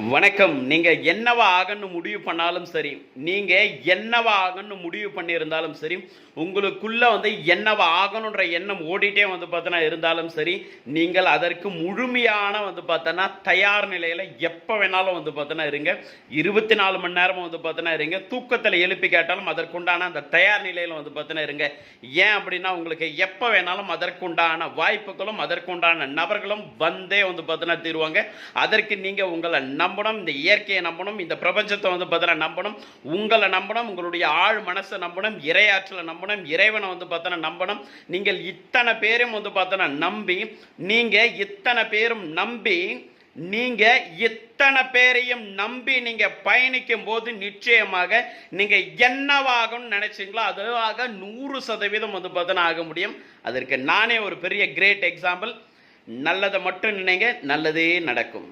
வணக்கம். நீங்க என்னவா ஆகணும்னு முடிவு பண்ணாலும் சரி, நீங்க என்னவா ஆகணும்னு முடிவு பண்ணியிருந்தாலும் சரி, உங்களுக்குள்ள என்னவா ஆகணுன்ற எண்ணம் ஓடிட்டே பார்த்தோன்னா இருந்தாலும் சரி, நீங்கள் அதற்கு முழுமையான பார்த்தோன்னா தயார் நிலையில எப்ப வேணாலும் பார்த்தோன்னா இருங்க. 24 மணி நேரமும் பார்த்தோன்னா இருங்க. தூக்கத்துல எழுப்பி கேட்டாலும் அதற்குண்டான அந்த தயார் நிலையில பார்த்தோன்னா இருங்க. ஏன் அப்படின்னா உங்களுக்கு எப்ப வேணாலும் அதற்குண்டான வாய்ப்புகளும், அதற்குண்டான நபர்களும் வந்தே பார்த்தோன்னா தீருவாங்க. அதற்கு நீங்க உங்களை நம்பணும், இந்த இயற்கையை நம்பணும், இந்த பிரபஞ்சத்தை பார்த்தீங்கன்னா நம்பணும், உங்களை நம்பணும், உங்களுடைய ஆழ் மனசை நம்பணும், இறையாற்றலை நம்பணும், இறைவனை பார்த்தீங்கன்னா நம்பணும். நீங்கள் இத்தனை பேரும் பார்த்தீங்கன்னா நம்பி, நீங்க இத்தனை பேரும் நம்பி, நீங்க இத்தனை பேரையும் நம்பி நீங்க பயணிக்கும் போது நிச்சயமாக நீங்க என்னவாகணும்னு நினைச்சீங்களோ அதுவாக 100% பார்த்தீங்கன்னா ஆக முடியும். அதற்கு நானே ஒரு பெரிய கிரேட் எக்ஸாம்பிள். நல்லதை மட்டும் நினைங்க, நல்லதே நடக்கும்.